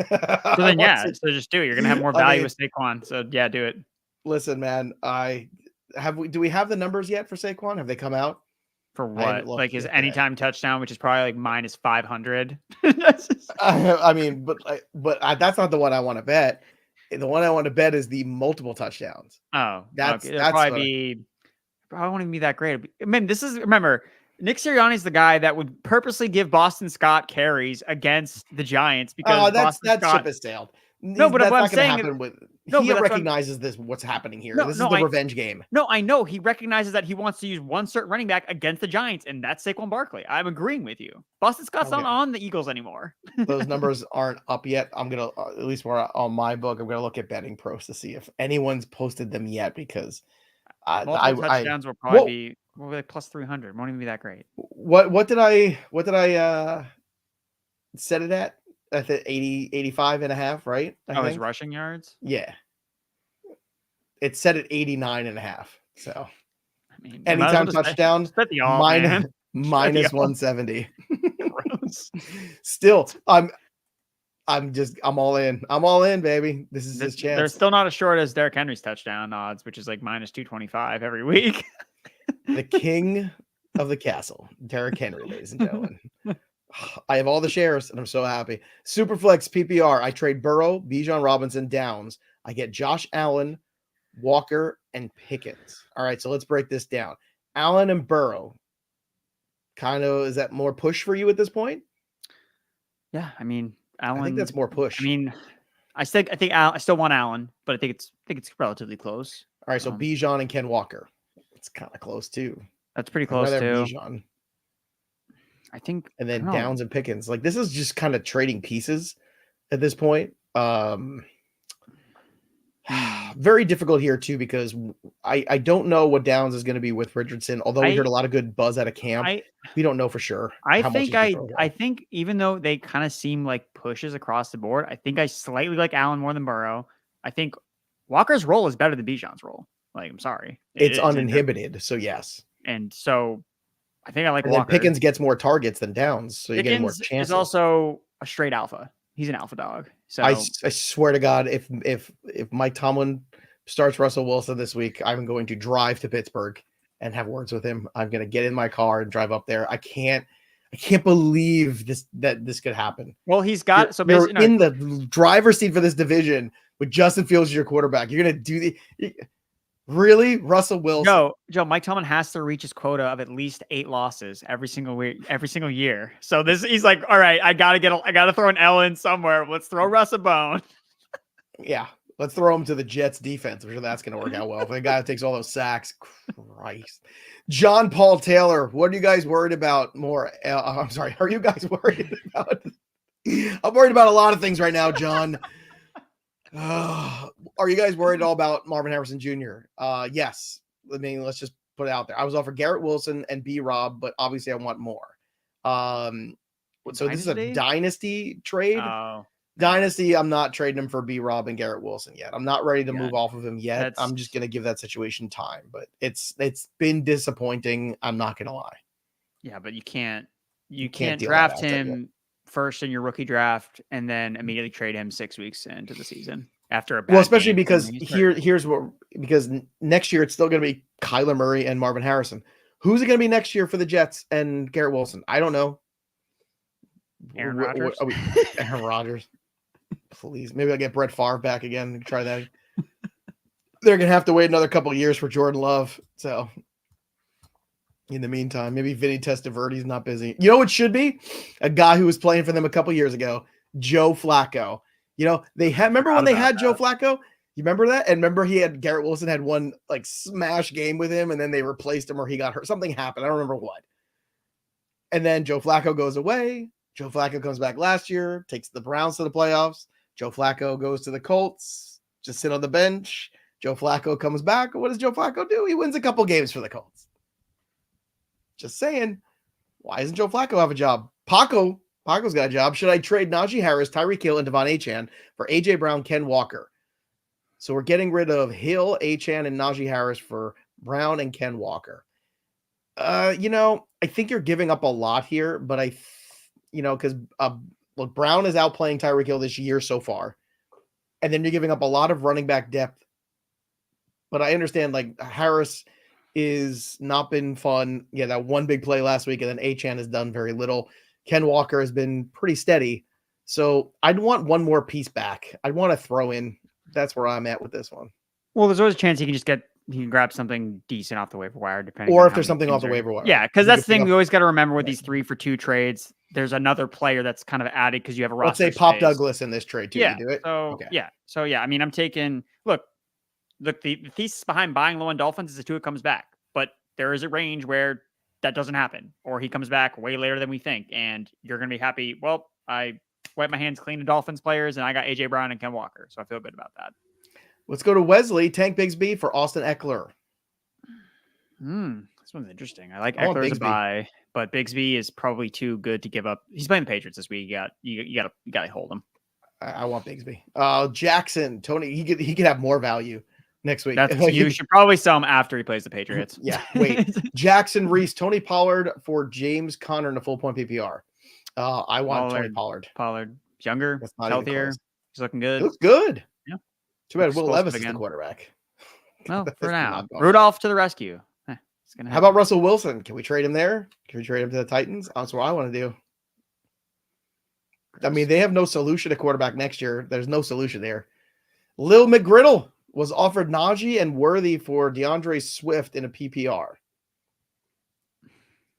So then, yeah, so just do it. You're going to have more value with Saquon. So, yeah, do it. Listen, man, do we have the numbers yet for Saquon? Have they come out? For what? Like his anytime touchdown, which is probably like minus 500. I mean, but that's not the one I want to bet. The one I want to bet is the multiple touchdowns. Oh, that's probably won't even be that great. I mean, remember, Nick Sirianni's the guy that would purposely give Boston Scott carries against the Giants because that ship has sailed. No, but that's what not I'm saying he recognizes what's happening here. This is the revenge game. No, I know he recognizes that he wants to use one certain running back against the Giants, and that's Saquon Barkley. I'm agreeing with you. Boston Scott's not on the Eagles anymore. Those numbers aren't up yet. I'm gonna at least more on my book. I'm gonna look at betting pros to see if anyone's posted them yet because touchdowns will probably be like plus 300. Won't even be that great. What did I set it at? At the 85 and a half, right? I think his rushing yards? Yeah. It's set at 89 and a half. So, I mean, anytime touchdown, minus 170. Still, I'm all in. I'm all in, baby. This is his chance. They're still not as short as Derrick Henry's touchdown odds, which is like minus 225 every week. The king of the castle, Derrick Henry, ladies and gentlemen. I have all the shares, and I'm so happy. Superflex PPR. I trade Burrow, Bijan Robinson, Downs. I get Josh Allen, Walker, and Pickens. All right, so let's break this down. Allen and Burrow. Kind of, is that more push for you at this point? Yeah, I mean, Allen. I think that's more push. I mean, I still want Allen, but I think it's relatively close. All right, so Bijan and Ken Walker. It's kind of close too. That's pretty close too. Bijan. I think, and then Downs and Pickens. Like this is just kind of trading pieces at this point. Very difficult here too because I don't know what Downs is going to be with Richardson. Although we heard a lot of good buzz out of camp, we don't know for sure. I think even though they kind of seem like pushes across the board, I think I slightly like Allen more than Burrow. I think Walker's role is better than Bijan's role. Like I'm sorry, it's uninhibited. So yes, and so. I think I like Walker. Pickens gets more targets than Downs, so you get more chances. He's also a straight alpha. He's an alpha dog. So I swear to God, if Mike Tomlin starts Russell Wilson this week, I'm going to drive to Pittsburgh and have words with him. I'm going to get in my car and drive up there. I can't believe that this could happen. Well, he's got you're in the driver's seat for this division with Justin Fields as your quarterback. You're going to do really, Russell Wilson? Joe. Mike Tomlin has to reach his quota of at least 8 losses every single year. So he's like, all right, I gotta throw an L in somewhere. Let's throw Russ a bone. Yeah, let's throw him to the Jets defense. I'm sure that's gonna work out well. If the guy that takes all those sacks, Christ. John Paul Taylor, what are you guys worried about more? I'm sorry, are you guys worried about? I'm worried about a lot of things right now, John. Are you guys worried at all about Marvin Harrison Jr.? Yes. I mean, let's just put it out there. I was offered Garrett Wilson and B Rob, but obviously I want more. So this is a dynasty trade. Dynasty, I'm not trading him for B Rob and Garrett Wilson yet. I'm not ready to move off of him yet. I'm just gonna give that situation time, but it's been disappointing. I'm not gonna lie. Yeah, but you can't draft him first in your rookie draft and then immediately trade him 6 weeks into the season after a bad especially because because next year it's still going to be Kyler Murray and Marvin Harrison. Who's it going to be next year for the Jets and Garrett Wilson? I don't know. Aaron Rodgers. Aaron Rodgers. Please, maybe I'll get Brett Favre back again and try that. They're going to have to wait another couple of years for Jordan Love. So in the meantime, maybe Vinny Testaverde's not busy. You know what should be? A guy who was playing for them a couple years ago, Joe Flacco. You know, remember when they had Joe Flacco? You remember that? And remember Garrett Wilson had one like smash game with him, and then they replaced him or he got hurt. Something happened. I don't remember what. And then Joe Flacco goes away. Joe Flacco comes back last year, takes the Browns to the playoffs. Joe Flacco goes to the Colts, just sit on the bench. Joe Flacco comes back. What does Joe Flacco do? He wins a couple games for the Colts. Just saying. Why doesn't Joe Flacco have a job? Paco's got a job. Should I trade Najee Harris, Tyreek Hill, and Devon Achane for A.J. Brown, Ken Walker? So we're getting rid of Hill, Achane, and Najee Harris for Brown and Ken Walker. I think you're giving up a lot here, but because look, Brown is outplaying Tyreek Hill this year so far. And then you're giving up a lot of running back depth. But I understand, like, Harris is not been fun. Yeah, that one big play last week, and then Achane has done very little. Ken Walker has been pretty steady. So I'd want one more piece back. I'd want to throw in. That's where I'm at with this one. Well, there's always a chance he can grab something decent off the waiver wire, depending. Or if there's something off the waiver wire. Yeah, because that's the thing we always got to remember with these 3-for-2 trades. There's another player that's kind of added because you have a roster. Let's say Pop Douglas in this trade too. Yeah. You do it. So I mean, I'm taking look. The thesis behind buying low on Dolphins is the Tua comes back, but there is a range where that doesn't happen, or he comes back way later than we think, and you're going to be happy. Well, I wiped my hands clean of Dolphins players, and I got AJ Brown and Ken Walker, so I feel good about that. Let's go to Wesley, Tank Bigsby for Austin Eckler. This one's interesting. I like Eckler as a buy, but Bigsby is probably too good to give up. He's playing the Patriots this week. You got to hold him. I want Bigsby. Jackson, Tony, he could have more value next week. You should probably sell him after he plays the Patriots. Yeah, wait. Jackson, Reese, Tony Pollard for James Conner in a full point PPR. I want Tony Pollard. Pollard, younger, healthier. He's looking good. He looks good. Yeah. Too bad Will Levis is the quarterback. Well, for now. Rudolph to the rescue. How about Russell Wilson? Can we trade him there? Can we trade him to the Titans? That's what I want to do. I mean, they have no solution to quarterback next year. There's no solution there. Lil McGriddle was offered Najee and Worthy for DeAndre Swift in a PPR.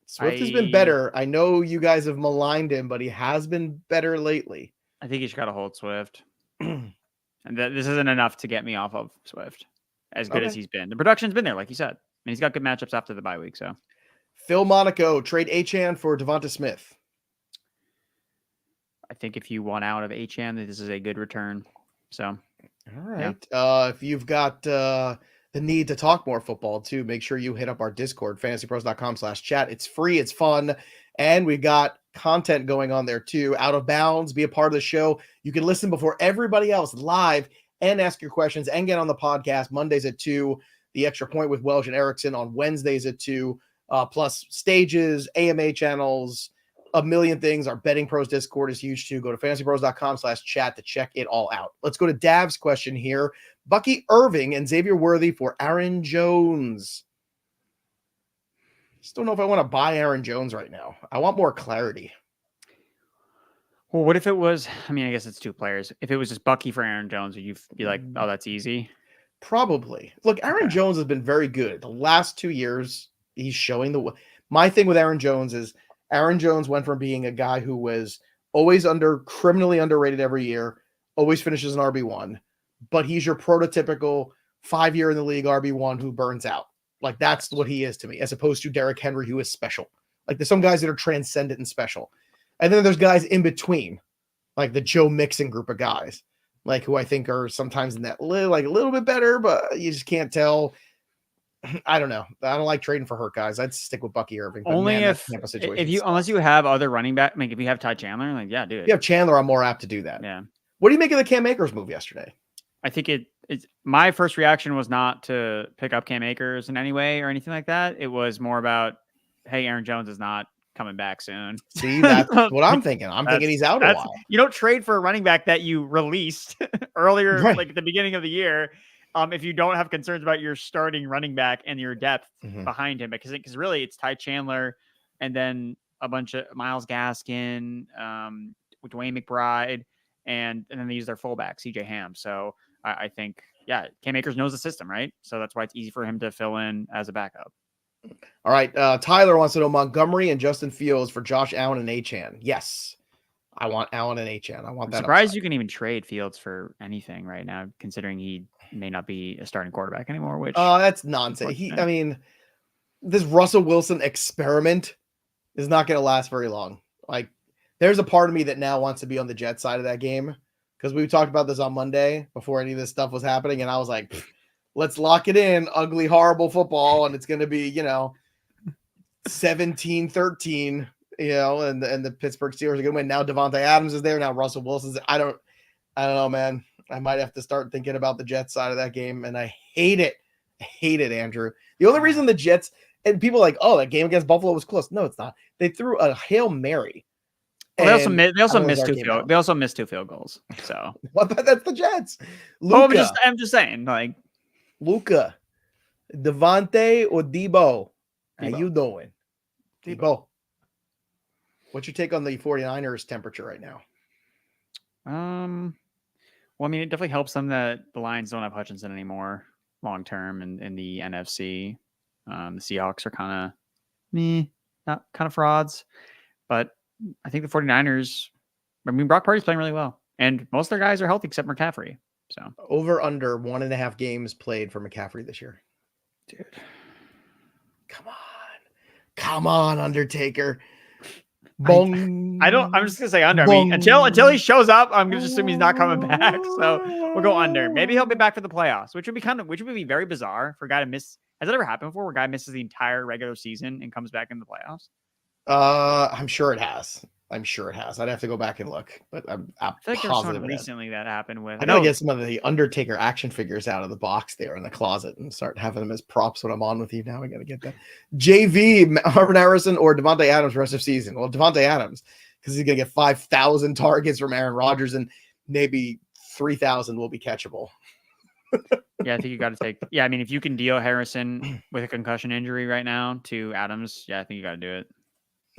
Swift has been better. I know you guys have maligned him, but he has been better lately. I think he's got to hold Swift. And this isn't enough to get me off of Swift as good as he's been. The production's been there, like you said. And he's got good matchups after the bye week. So, Phil Monaco, trade Achane for Devonta Smith. I think if you want out of Achane, this is a good return. So, all right. Yeah. If you've got the need to talk more football too, make sure you hit up our Discord, fantasypros.com/chat. It's free. It's fun. And we got content going on there too. Out of Bounds, be a part of the show. You can listen before everybody else live and ask your questions and get on the podcast Mondays at 2. The Extra Point with Welsh and Erickson on Wednesdays at 2, plus stages, AMA channels, a million things. Our Betting Pros Discord is huge too. Go to fantasypros.com/chat to check it all out. Let's go to Dav's question here. Bucky, Irving, and Xavier Worthy for Aaron Jones. Just don't know if I want to buy Aaron Jones right now. I want more clarity. Well, what if it was, I mean, I guess it's two players. If it was just Bucky for Aaron Jones, would you be like, oh, that's easy? Probably. Look, Aaron Jones has been very good. The last 2 years, he's showing my thing with Aaron Jones is Aaron Jones went from being a guy who was always criminally underrated every year, always finishes an RB1, but he's your prototypical 5-year in the league RB1 who burns out. Like, that's what he is to me, as opposed to Derrick Henry, who is special. Like, there's some guys that are transcendent and special. And then there's guys in between, like the Joe Mixon group of guys, like who I think are sometimes in that a little bit better, but you just can't tell. I don't know. I don't like trading for hurt guys. I'd stick with Bucky Irving. Only if unless you have other running back, like if you have Ty Chandler, like yeah, dude. If you have Chandler, I'm more apt to do that. Yeah. What do you make of the Cam Akers move yesterday? I think it's my first reaction was not to pick up Cam Akers in any way or anything like that. It was more about, hey, Aaron Jones is not coming back soon. See, that's what I'm thinking. I'm thinking he's out a while. You don't trade for a running back that you released earlier, like at the beginning of the year, if you don't have concerns about your starting running back and your depth behind him. Because really it's Ty Chandler and then a bunch of Myles Gaskin, Dwayne McBride, and then they use their fullback, CJ Ham. So I think, yeah, Cam Akers knows the system, right? So that's why it's easy for him to fill in as a backup. All right. Tyler wants to know Montgomery and Justin Fields for Josh Allen and Achane. Yes. I want Allen and Achane. I want I'm that surprised upside. you can even trade Fields for anything right now, considering he may not be a starting quarterback anymore, which That's nonsense. This Russell Wilson experiment is not going to last very long. Like, there's a part of me that now wants to be on the Jets side of that game because we talked about this on Monday before any of this stuff was happening, and I was like, let's lock it in, ugly, horrible football, and it's going to be, 17-13, and the Pittsburgh Steelers are going to win. Now Davante Adams is there. Now Russell Wilson's there. I don't know, man. I might have to start thinking about the Jets side of that game, and I hate it. I hate it, Andrew. The only reason the Jets and people are like, oh, that game against Buffalo was close. No, it's not. They threw a Hail Mary. Well, they also missed two field goals. So that's the Jets. Luka. I'm just saying, like Luka, Davante or Debo. How you doing? Debo. What's your take on the 49ers temperature right now? Well, I mean, it definitely helps them that the Lions don't have Hutchinson anymore long term in the NFC. The Seahawks are kind of frauds, but I think the 49ers, Brock Purdy's playing really well, and most of their guys are healthy except McCaffrey. So over under 1.5 games played for McCaffrey this year. Dude, come on, Undertaker. Bong. I'm just gonna say under. Until he shows up, I'm gonna assume he's not coming back. So we'll go under. Maybe he'll be back for the playoffs, which would be very bizarre for a guy to miss. Has that ever happened before, where a guy misses the entire regular season and comes back in the playoffs? I'm sure it has. I'd have to go back and look, but I'm I feel like there's someone recently that happened with. I gotta get some of the Undertaker action figures out of the box there in the closet and start having them as props when I'm on with you. Now I gotta get that. JV, Marvin Harrison or Davante Adams for the rest of the season. Well, Davante Adams, because he's gonna get 5,000 targets from Aaron Rodgers and maybe 3,000 will be catchable. Yeah, I think you got to take. Yeah, I mean, if you can deal Harrison with a concussion injury right now to Adams, yeah, I think you got to do it.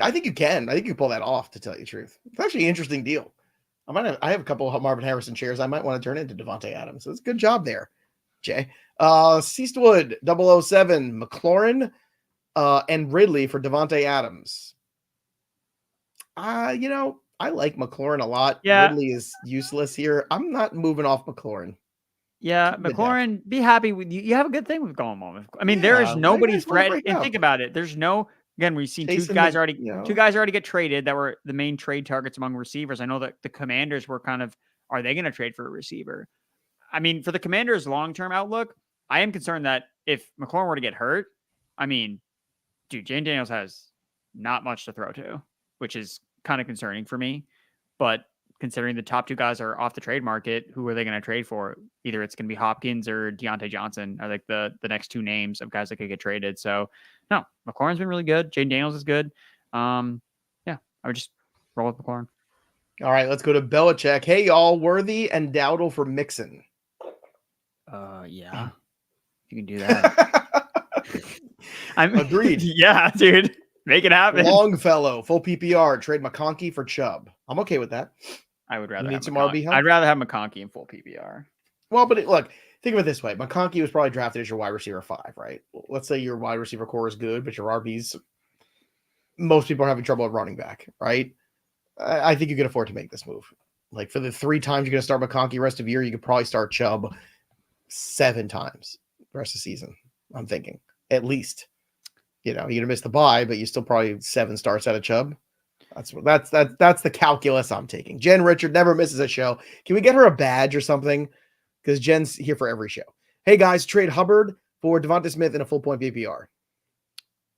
I think you can. I think you can pull that off, to tell you the truth. It's actually an interesting deal. I have a couple of Marvin Harrison shares I might want to turn into Davante Adams. So it's a good job there, Jay. Seastwood 007, McLaurin, and Ridley for Davante Adams. I like McLaurin a lot. Yeah. Ridley is useless here. I'm not moving off McLaurin. Yeah, McLaurin, be happy with you. You have a good thing with going on. I mean, there is nobody threat. And think about it. There's no. Again, we've seen two guys already get traded that were the main trade targets among receivers. I know that the Commanders were are they going to trade for a receiver? I mean, for the Commanders' long-term outlook, I am concerned that if McLaurin were to get hurt, Jane Daniels has not much to throw to, which is kind of concerning for me. But considering the top two guys are off the trade market, who are they going to trade for? Either it's going to be Hopkins or Deontay Johnson are like the next two names of guys that could get traded. So no, McLaurin's been really good. Jane Daniels is good. Yeah, I would just roll with McLaurin. All right, let's go to Belichick. Hey, y'all, Worthy and Dowdle for Mixon. Yeah, you can do that. I'm agreed. Yeah, dude, make it happen. Longfellow, full PPR, trade McConkey for Chubb. I'm okay with that. I would rather need some RB help. I'd rather have McConkey in full PPR. Well, but look, think of it this way. McConkey was probably drafted as your wide receiver 5, right? Let's say your wide receiver core is good, but your RBs, most people are having trouble at running back, right? I think you can afford to make this move. Like for the 3 times you're going to start McConkey rest of the year, you could probably start Chubb 7 times the rest of the season. I'm thinking at least, you're going to miss the bye, but you still probably 7 starts out of Chubb. That's the calculus I'm taking. Jen Richard never misses a show. Can we get her a badge or something? Because Jen's here for every show. Hey guys, trade Hubbard for Devonta Smith in a full point PPR.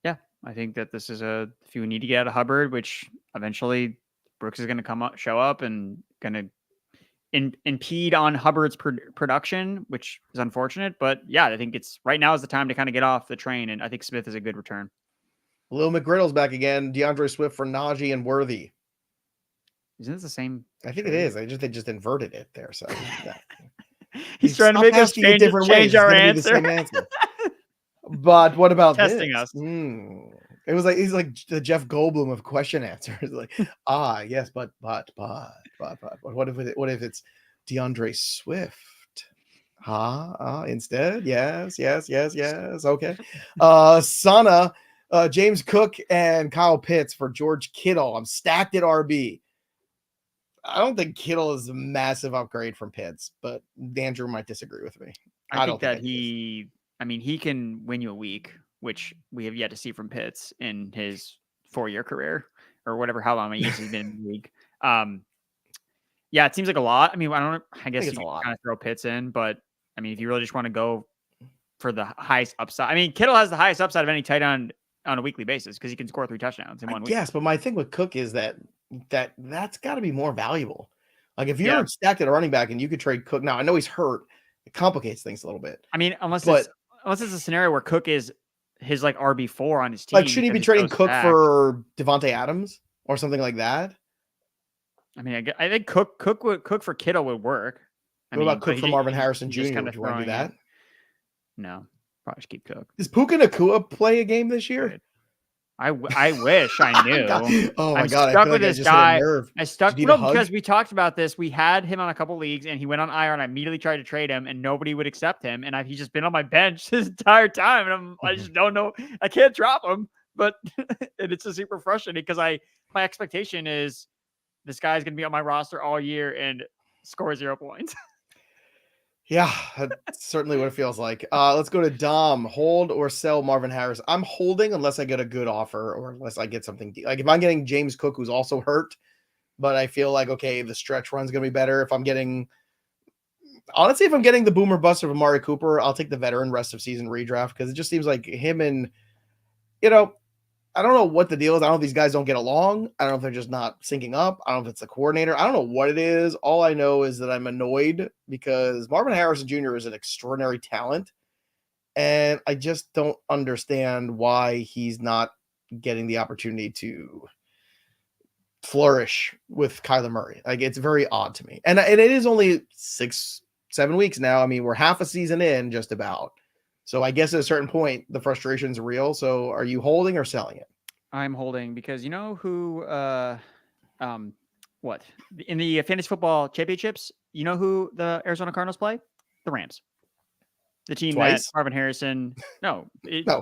Yeah, I think that this is if you need to get out of Hubbard, which eventually Brooks is going to show up and going to impede on Hubbard's production, which is unfortunate. But yeah, I think right now is the time to kind of get off the train, and I think Smith is a good return. Lil McGriddle's back again. DeAndre Swift for Najee and Worthy. Isn't this the same? I think it is. They just inverted it there. So yeah. He's trying to make us change our answer. The same answer. But what about testing us? It was he's like the Jeff Goldblum of question answers. Like, yes, but what if it's DeAndre Swift? Instead? Yes. Okay. Sana, James Cook and Kyle Pitts for George Kittle. I'm stacked at RB. I don't think Kittle is a massive upgrade from Pitts, but Andrew might disagree with me. I don't think that he he can win you a week, which we have yet to see from Pitts in his 4-year career or whatever, how long he's been in the league. Yeah, it seems like a lot. I mean, I guess you can kind of throw Pitts in, but I mean, if you really just want to go for the highest upside, I mean, Kittle has the highest upside of any tight end on a weekly basis because he can score 3 touchdowns in 1 week. Yes, but my thing with Cook is that's got to be more valuable. Like if you're stacked at a running back and you could trade Cook, now I know he's hurt, it complicates things a little bit. I mean, unless it's a scenario where Cook is his like RB4 on his team. Like, should he be trading Cook for Davante Adams or something like that? I mean, I think Cook for Kittle would work. What about Cook for Marvin Harrison Jr.? Would you want to do that? No, probably just keep Cook. Does Puka Nacua play a game this year? I wish I knew. Oh my God! Stuck with this guy. I stuck with him because we talked about this. We had him on a couple leagues, and he went on IR, and I immediately tried to trade him, and nobody would accept him. And he's just been on my bench this entire time, and I just don't know. I can't drop him, but and it's just super frustrating because my expectation is this guy's going to be on my roster all year and score 0 points. Yeah, that's certainly what it feels like. Let's go to Dom. Hold or sell Marvin Harris? I'm holding unless I get a good offer or unless I get something. Like if I'm getting James Cook, who's also hurt, but I feel like, okay, the stretch run's going to be better. If I'm getting the boomer bust of Amari Cooper, I'll take the veteran rest of season redraft because it just seems like him and, I don't know what the deal is. I don't know if these guys don't get along. I don't know if they're just not syncing up. I don't know if it's the coordinator. I don't know what it is. All I know is that I'm annoyed because Marvin Harrison Jr. is an extraordinary talent. And I just don't understand why he's not getting the opportunity to flourish with Kyler Murray. Like, it's very odd to me. And it is only 6-7 weeks now. I mean, we're half a season in just about. So I guess at a certain point, the frustration's real. So are you holding or selling it? I'm holding because you know who, what? In the fantasy football championships, you know who the Arizona Cardinals play? The Rams. The team that Marvin Harrison,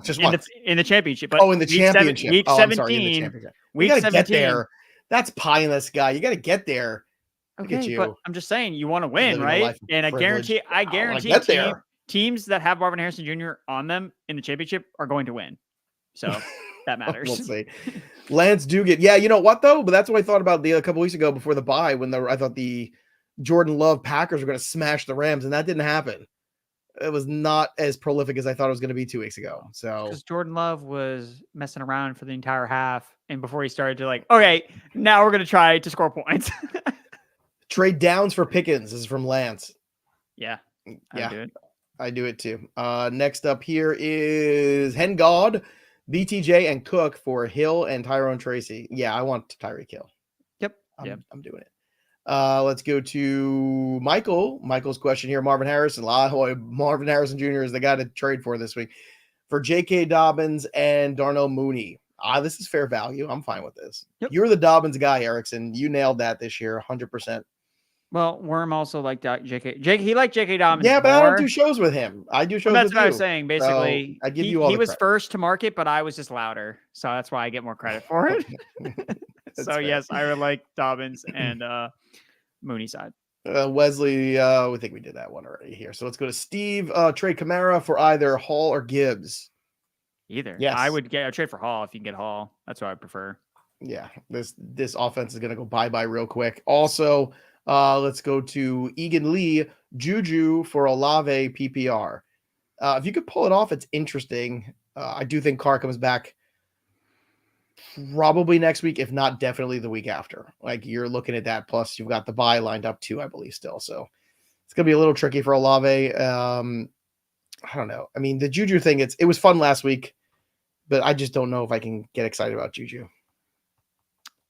just once. In the championship. But in the championship. Week 17. We got to get there. That's pie in the sky. You got to get there. Okay, but I'm just saying you want to win, right? And I guarantee teams that have Marvin Harrison Jr. on them in the championship are going to win. So that matters. We'll see. Lance Dugan. Yeah, you know what, though? But that's what I thought about a couple weeks ago before the bye when I thought the Jordan Love Packers were going to smash the Rams, and that didn't happen. It was not as prolific as I thought it was going to be 2 weeks ago. So because Jordan Love was messing around for the entire half, and before he started to okay, now we're going to try to score points. Trade downs for Pickens. This is from Lance. Yeah. I do it. I do it too. Next up here is Hengod, BTJ, and Cook for Hill and Tyrone Tracy. Yeah, I want Tyreek Hill. Yep. I'm doing it. Let's go to Michael. Michael's question here. Marvin Harrison. Marvin Harrison Jr. is the guy to trade for this week. For J.K. Dobbins and Darnell Mooney. This is fair value. I'm fine with this. Yep. You're the Dobbins guy, Erickson. You nailed that this year, 100%. Well, Worm also liked J.K. He liked J.K. Dobbins. Yeah, but I don't do shows with him. I do shows with you. That's what I was saying. Basically, so I give you all. He was first to market, but I was just louder, so that's why I get more credit for it. So fair. Yes, I would like Dobbins and Mooney side. Wesley, we think we did that one already here. So let's go to Steve. Trade Kamara for either Hall or Gibbs. Either. Yes, I would trade for Hall if you can get Hall. That's what I prefer. Yeah, this offense is gonna go bye real quick. Also. Let's go to Egan Lee, Juju for Olave PPR. If you could pull it off, it's interesting. I do think Carr comes back probably next week, if not definitely the week after. Like you're looking at that. Plus you've got the bye lined up too, I believe still. So it's going to be a little tricky for Olave. I don't know. I mean, the Juju thing, it was fun last week, but I just don't know if I can get excited about Juju.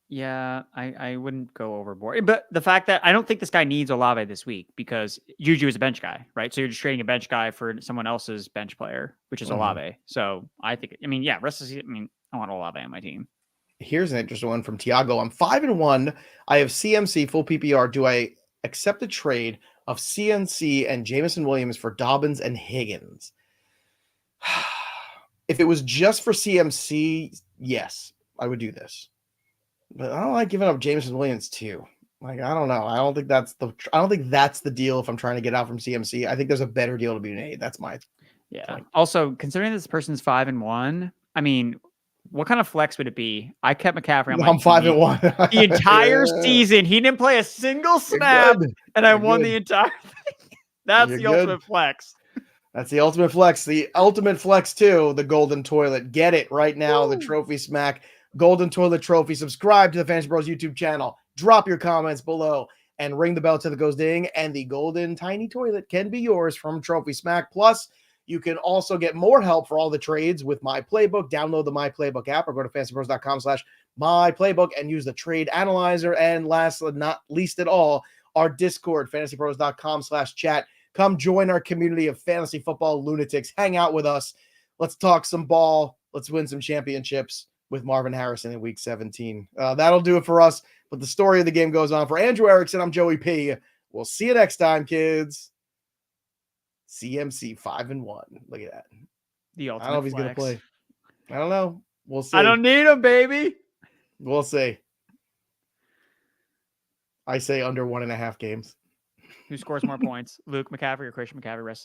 Yeah, I wouldn't go overboard. But the fact that I don't think this guy needs Olave this week because Juju is a bench guy, right? So you're just trading a bench guy for someone else's bench player, which is Olave. So I think, rest of the season, I want Olave on my team. Here's an interesting one from Tiago. I'm 5-1. I have CMC full PPR. Do I accept a trade of CNC and Jameson Williams for Dobbins and Higgins? If it was just for CMC, yes, I would do this. But I don't like giving up Jameson Williams too. Like, I don't know. I don't think that's the deal if I'm trying to get out from CMC. I think there's a better deal to be made. That's my point. Also, considering this person's 5-1, I mean, what kind of flex would it be? I kept McCaffrey on my I'm 5-1. The entire season. He didn't play a single snap, and I won the entire thing. That's the ultimate flex. That's the ultimate flex. The ultimate flex too, the golden toilet. Get it right now. The Trophy Smack Golden Toilet Trophy. Subscribe to the Fantasy Bros YouTube channel. Drop your comments below and ring the bell till it goes ding. And the golden tiny toilet can be yours from Trophy Smack. Plus, you can also get more help for all the trades with My Playbook. Download the My Playbook app or go to fantasypros.com/myplaybook and use the trade analyzer. And last but not least at all, our Discord, fantasypros.com/chat. Come join our community of fantasy football lunatics. Hang out with us. Let's talk some ball. Let's win some championships with Marvin Harrison in week 17. That'll do it for us. But the story of the game goes on. For Andrew Erickson, I'm Joey P. We'll see you next time, kids. CMC 5-1. Look at that. The ultimate I don't know if he's going to play. I don't know. We'll see. I don't need him, baby. We'll see. I say under 1.5 games. Who scores more points? Luke McCaffrey or Christian McCaffrey? Rest